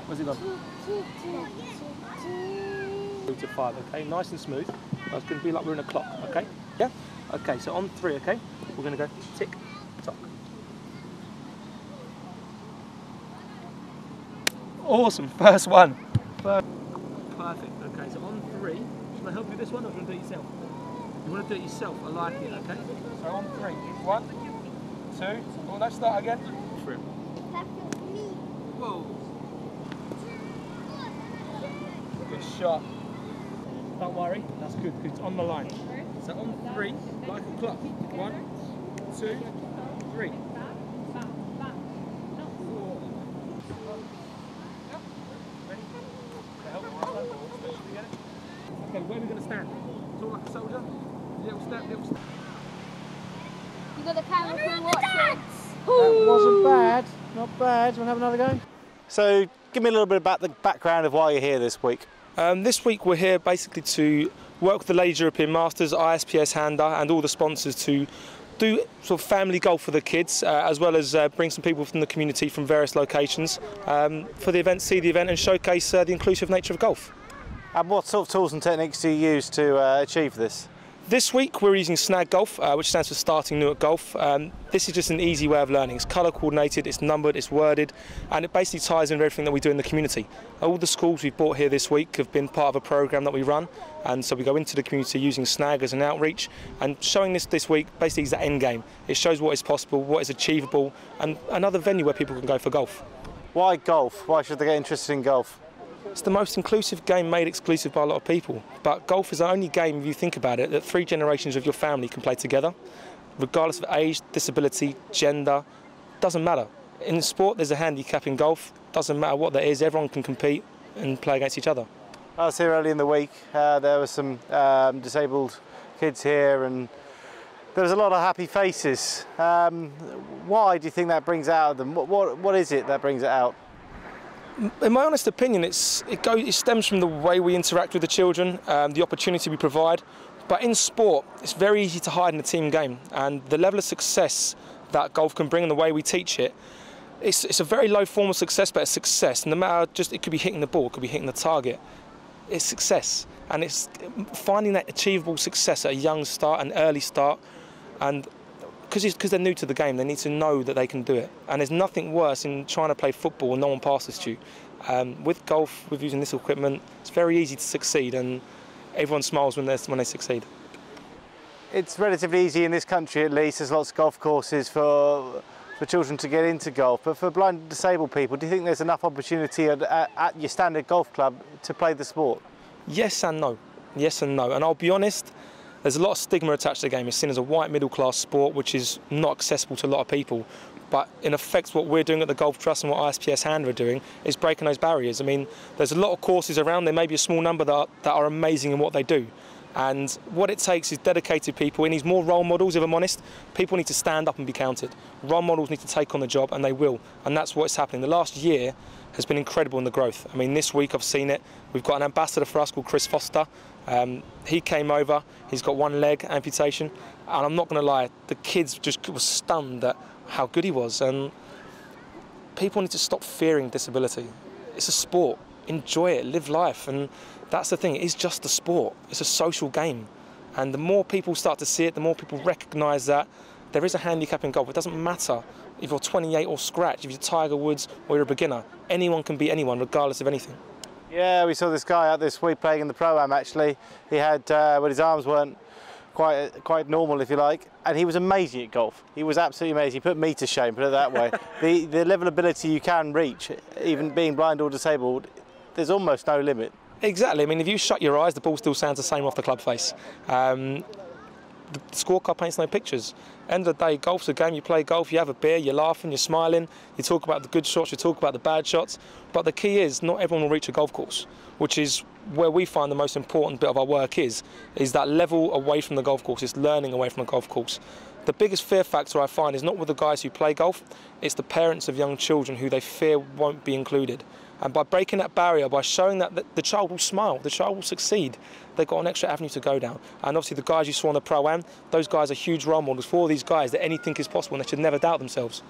Where's it gone? 2 to 5, okay? Nice and smooth. That's going to be like we're in a clock, okay? Yeah? Okay, so on 3, okay? We're going to go tick, tock. Awesome, first one. Perfect, okay, so on 3, should I help you with this one or do you want to do it yourself? You want to do it yourself, I like it, okay? So on 3, 1, 2, oh, let's start again. 3. Whoa. Good shot. Don't worry, that's good, because it's on the line. So on 3, like a clock. 1, 2, 3. Okay, where are we going to stand? Talk like a soldier. Little step, little step. You got the camera crew watching. That wasn't bad. Not bad. Do you want to have another go? So, give me a little bit about the background of why you're here this week. This week we're here basically to work with the Ladies European Masters, ISPS Handa and all the sponsors to do sort of family golf for the kids, as well as bring some people from the community from various locations for the event, see the event and showcase the inclusive nature of golf. And what sort of tools and techniques do you use to achieve this? This week we're using Snag Golf, which stands for Starting New at Golf. This is just an easy way of learning. It's colour coordinated, it's numbered, it's worded, and it basically ties in with everything that we do in the community. All the schools we've brought here this week have been part of a programme that we run, and so we go into the community using Snag as an outreach, and showing this week basically is the end game. It shows what is possible, what is achievable, and another venue where people can go for golf. Why golf? Why should they get interested in golf? It's the most inclusive game made exclusive by a lot of people. But golf is the only game, if you think about it, that 3 generations of your family can play together. Regardless of age, disability, gender, doesn't matter. In sport, there's a handicap in golf. Doesn't matter what that is, everyone can compete and play against each other. I was here early in the week. There were some disabled kids here and there was a lot of happy faces. Why do you think that brings it out of them? What is it that brings it out? In my honest opinion, it stems from the way we interact with the children, the opportunity we provide. But in sport, it's very easy to hide in a team game, and the level of success that golf can bring and the way we teach it, it's a very low form of success, but it's success. No matter it could be hitting the ball, it could be hitting the target. It's success, and it's finding that achievable success at a young start, an early start, and because they're new to the game, they need to know that they can do it. And there's nothing worse in trying to play football and no one passes to you. With golf, with using this equipment, it's very easy to succeed, and everyone smiles when they succeed. It's relatively easy in this country, at least. There's lots of golf courses for children to get into golf. But for blind and disabled people, do you think there's enough opportunity at your standard golf club to play the sport? Yes and no. Yes and no. And I'll be honest, there's a lot of stigma attached to the game. It's seen as a white middle-class sport, which is not accessible to a lot of people. But in effect, what we're doing at the Golf Trust and what ISPS Handa are doing is breaking those barriers. I mean, there's a lot of courses around. There may be a small number that are amazing in what they do. And what it takes is dedicated people. It needs more role models, if I'm honest. People need to stand up and be counted. Role models need to take on the job, and they will. And that's what's happening. The last year has been incredible in the growth. I mean, this week I've seen it. We've got an ambassador for us called Chris Foster. He came over, he's got 1 leg amputation, and I'm not going to lie, the kids just were stunned at how good he was. And people need to stop fearing disability. It's a sport. Enjoy it, live life, and that's the thing. It is just a sport. It's a social game, and the more people start to see it, the more people recognise that there is a handicap in golf. It doesn't matter if you're 28 or scratch, if you're Tiger Woods or you're a beginner. Anyone can beat anyone, regardless of anything. Yeah, we saw this guy out this week playing in the Pro-Am actually. He had, well, his arms weren't quite normal, if you like, and he was amazing at golf. He was absolutely amazing. He put me to shame, put it that way. The level of ability you can reach, even being blind or disabled, there's almost no limit. Exactly. I mean, if you shut your eyes, the ball still sounds the same off the club face. The scorecard paints no pictures. End of the day, golf's a game. You play golf, you have a beer, you're laughing, you're smiling, you talk about the good shots, you talk about the bad shots. But the key is, not everyone will reach a golf course, which is where we find the most important bit of our work is that level away from the golf course, it's learning away from the golf course. The biggest fear factor I find is not with the guys who play golf, it's the parents of young children who they fear won't be included. And by breaking that barrier, by showing that the child will smile, the child will succeed, they've got an extra avenue to go down. And obviously the guys you saw on the Pro-Am, those guys are huge role models for these guys, that anything is possible and they should never doubt themselves.